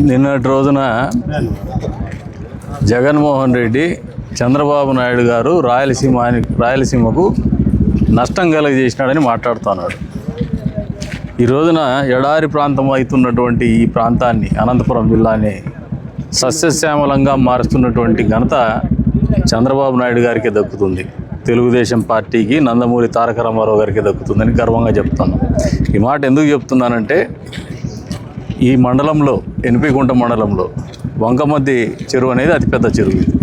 నిన్నటి రోజున జగన్మోహన్ రెడ్డి చంద్రబాబు నాయుడు గారు రాయలసీమకు నష్టం కలుగజేసినాడని మాట్లాడుతున్నాడు. ఈ రోజున ఎడారి ప్రాంతం అవుతున్నటువంటి ఈ ప్రాంతాన్ని, అనంతపురం జిల్లాని సస్యశ్యామలంగా మారుస్తున్నటువంటి ఘనత చంద్రబాబు నాయుడు గారికి దక్కుతుంది. తెలుగుదేశం పార్టీకి, నందమూరి తారక రామారావు గారికి దక్కుతుందని గర్వంగా చెప్తున్నాను. ఈ మాట ఎందుకు చెప్తున్నానంటే, ఈ మండలంలో, ఎన్పిగుంట మండలంలో వంకమద్ది చెరువు అనేది అతిపెద్ద చెరువు. ఇది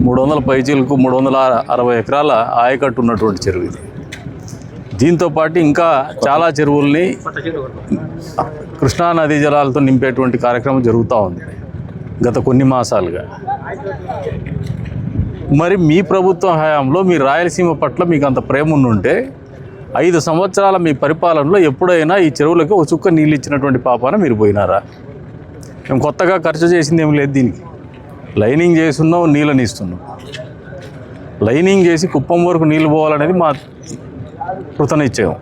300 పైచీలకు 360 ఎకరాల ఆయకట్టు ఉన్నటువంటి చెరువు ఇది. దీంతోపాటు ఇంకా చాలా చెరువుల్ని కృష్ణా నదీ జలాలతో నింపేటువంటి కార్యక్రమం జరుగుతూ ఉంది గత కొన్ని మాసాలుగా. మరి మీ ప్రభుత్వ హయాంలో మీ రాయలసీమ పట్ల మీకు అంత ప్రేమ ఉంటే 5 సంవత్సరాల మీ పరిపాలనలో ఎప్పుడైనా ఈ చెరువులకు ఒక చుక్క నీళ్ళు ఇచ్చినటువంటి పాపాన మీరు పోయినారా? మేము కొత్తగా ఖర్చు చేసింది ఏమి లేదు. దీనికి లైనింగ్ చేస్తున్నాం, నీళ్ళని ఇస్తున్నాం. లైనింగ్ చేసి కుప్పం వరకు నీళ్ళు పోవాలనేది మా కృతనిశ్చయం,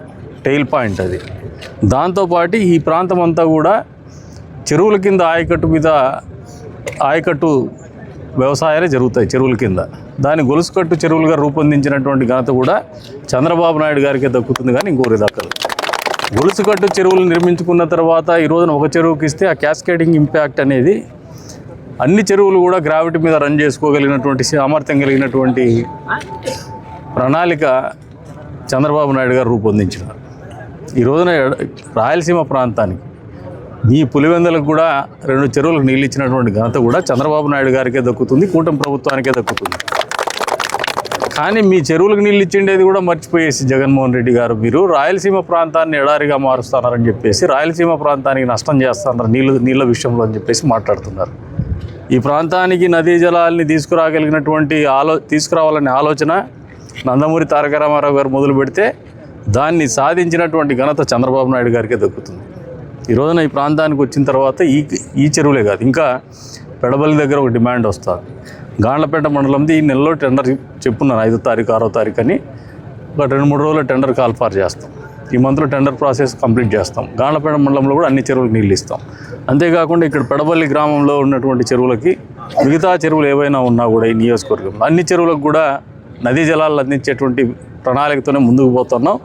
టెయిల్ పాయింట్ అది. దాంతోపాటు ఈ ప్రాంతం అంతా కూడా చెరువుల కింద ఆయకట్టు వ్యవసాయాలే జరుగుతాయి చెరువుల కింద. దాని గొలుసుకట్టు చెరువులుగా రూపొందించినటువంటి ఘనత కూడా చంద్రబాబు నాయుడు గారికే దక్కుతుంది, కానీ ఇంకోరి దక్కదు. గొలుసుకట్టు చెరువులు నిర్మించుకున్న తర్వాత ఈ రోజున ఒక చెరువుకి ఇస్తే ఆ క్యాస్కేడింగ్ ఇంపాక్ట్ అనేది అన్ని చెరువులు కూడా గ్రావిటీ మీద రన్ చేసుకోగలిగినటువంటి సామర్థ్యం కలిగినటువంటి ప్రణాళిక చంద్రబాబు నాయుడు గారు రూపొందించినారు. ఈ రోజున రాయలసీమ ప్రాంతానికి, మీ పులివెందులకు కూడా 2 చెరువులకు నీళ్ళు ఇచ్చినటువంటి ఘనత కూడా చంద్రబాబు నాయుడు గారికే దక్కుతుంది, కూటమి ప్రభుత్వానికే దక్కుతుంది. కానీ మీ చెరువులకు నీళ్ళు ఇచ్చిండేది కూడా మర్చిపోయేసి జగన్మోహన్ రెడ్డి గారు మీరు రాయలసీమ ప్రాంతాన్ని ఎడారిగా మారుస్తున్నారని చెప్పేసి, రాయలసీమ ప్రాంతానికి నష్టం చేస్తున్నారు నీళ్ళ విషయంలో అని చెప్పేసి మాట్లాడుతున్నారు. ఈ ప్రాంతానికి నదీ జలాల్ని తీసుకురావాలనే ఆలోచన నందమూరి తారక రామారావు గారు మొదలు పెడితే దాన్ని సాధించినటువంటి ఘనత చంద్రబాబు నాయుడు గారికే దక్కుతుంది. ఈ రోజున ఈ ప్రాంతానికి వచ్చిన తర్వాత ఈ చెరువులే కాదు, ఇంకా పెడబల్లి దగ్గర ఒక డిమాండ్ వస్తుంది. గాండ్లపేట మండలంది ఈ నెలలో టెండర్ చెప్పున్నాను, 5వ తారీఖు 6వ తారీఖు అని. ఒక 2-3 రోజుల్లో టెండర్ కాల్ఫార్ చేస్తాం. ఈ మంత్లో టెండర్ ప్రాసెస్ కంప్లీట్ చేస్తాం. గాండ్లపేట మండలంలో కూడా అన్ని చెరువులకు నీళ్ళు ఇస్తాం. అంతేకాకుండా ఇక్కడ పెడబల్లి గ్రామంలో ఉన్నటువంటి చెరువులకి, మిగతా చెరువులు ఏవైనా ఉన్నా కూడా ఈ నియోజకవర్గంలో అన్ని చెరువులకు కూడా నదీ జలాలు అందించేటువంటి ప్రణాళికతోనే ముందుకు పోతున్నాం.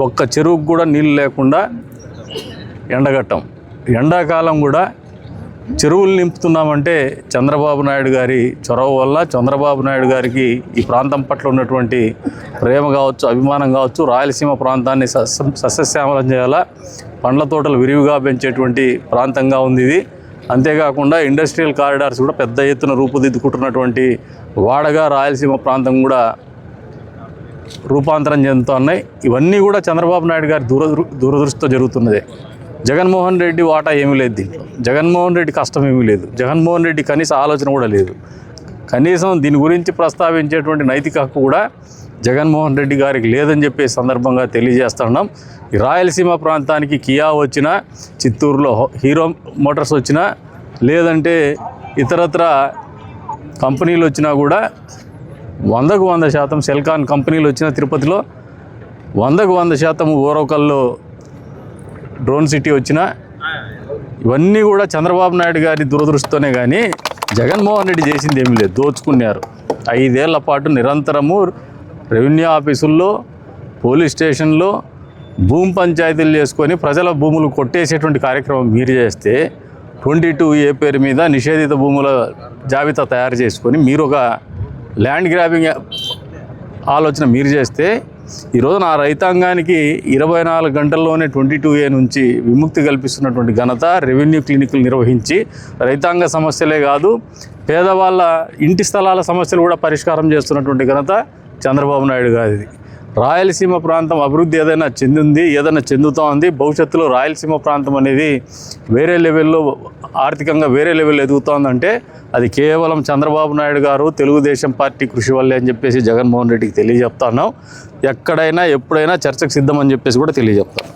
ఒక్క చెరువుకు కూడా నీళ్ళు లేకుండా ఎండగట్టం. ఎండాకాలం కూడా చెరువులు నింపుతున్నామంటే చంద్రబాబు నాయుడు గారి చొరవ వల్ల, చంద్రబాబు నాయుడు గారికి ఈ ప్రాంతం పట్ల ఉన్నటువంటి ప్రేమ కావచ్చు, అభిమానం కావచ్చు. రాయలసీమ ప్రాంతాన్ని సస్యశ్యామలం చేయాలా, పండ్ల తోటలు విరివిగా పెంచేటువంటి ప్రాంతంగా ఉంది ఇది. అంతేకాకుండా ఇండస్ట్రియల్ కారిడార్స్ కూడా పెద్ద ఎత్తున రూపుదిద్దుకుంటున్నటువంటి వాడగా రాయలసీమ ప్రాంతం కూడా రూపాంతరం చెందుతున్నాయి. ఇవన్నీ కూడా చంద్రబాబు నాయుడు గారి దూరదృష్టితో జరుగుతున్నదే. జగన్మోహన్ రెడ్డి వాటా ఏమీ లేదు దీంట్లో. జగన్మోహన్ రెడ్డి కష్టం ఏమీ లేదు. జగన్మోహన్ రెడ్డి కనీస ఆలోచన కూడా లేదు. కనీసం దీని గురించి ప్రస్తావించేటువంటి నైతిక హక్కు కూడా జగన్మోహన్ రెడ్డి గారికి లేదని చెప్పే సందర్భంగా తెలియజేస్తున్నాం. ఈ రాయలసీమ ప్రాంతానికి కియా వచ్చినా, చిత్తూరులో హీరో మోటార్స్ వచ్చినా, లేదంటే ఇతరత్ర కంపెనీలు వచ్చినా కూడా 100కు 100% సెల్కాన్ కంపెనీలు వచ్చిన తిరుపతిలో, 100కు 100% ఓరవకల్లో డ్రోన్ సిటీ వచ్చినా, ఇవన్నీ కూడా చంద్రబాబు నాయుడు గారి దురదృష్టితోనే, కానీ జగన్మోహన్ రెడ్డి చేసింది ఏమీ లేదు. దోచుకున్నారు. 5 ఏళ్ల పాటు నిరంతరము రెవెన్యూ ఆఫీసుల్లో, పోలీస్ స్టేషన్లో భూమి పంచాయతీలు చేసుకొని ప్రజల భూములు కొట్టేసేటువంటి కార్యక్రమం మీరు చేస్తే, 22A పేరు మీద నిషేధిత భూముల జాబితా తయారు చేసుకొని మీరు ఒక ల్యాండ్ గ్రాబింగ్ ఆలోచన మీరు చేస్తే, ఈరోజు నా రైతాంగానికి 24 గంటల్లోనే 22A నుంచి విముక్తి కల్పిస్తున్నటువంటి ఘనత, రెవెన్యూ క్లినిక్లు నిర్వహించి రైతాంగ సమస్యలే కాదు, పేదవాళ్ళ ఇంటి స్థలాల సమస్యలు కూడా పరిష్కారం చేస్తున్నటువంటి ఘనత చంద్రబాబు నాయుడు గారిది. రాయలసీమ ప్రాంతం అభివృద్ధి ఏదైనా చెందింది, ఏదైనా చెందుతూ ఉంది. భవిష్యత్తులో రాయలసీమ ప్రాంతం అనేది వేరే లెవెల్లో, ఆర్థికంగా వేరే లెవెల్ ఎదుగుతోందంటే అది కేవలం చంద్రబాబు నాయుడు గారు, తెలుగుదేశం పార్టీ కృషి వల్లే అని చెప్పేసి జగన్మోహన్ రెడ్డికి తెలియజెప్తున్నాం. ఎక్కడైనా ఎప్పుడైనా చర్చకు సిద్ధమని చెప్పేసి కూడా తెలియజెప్తాను.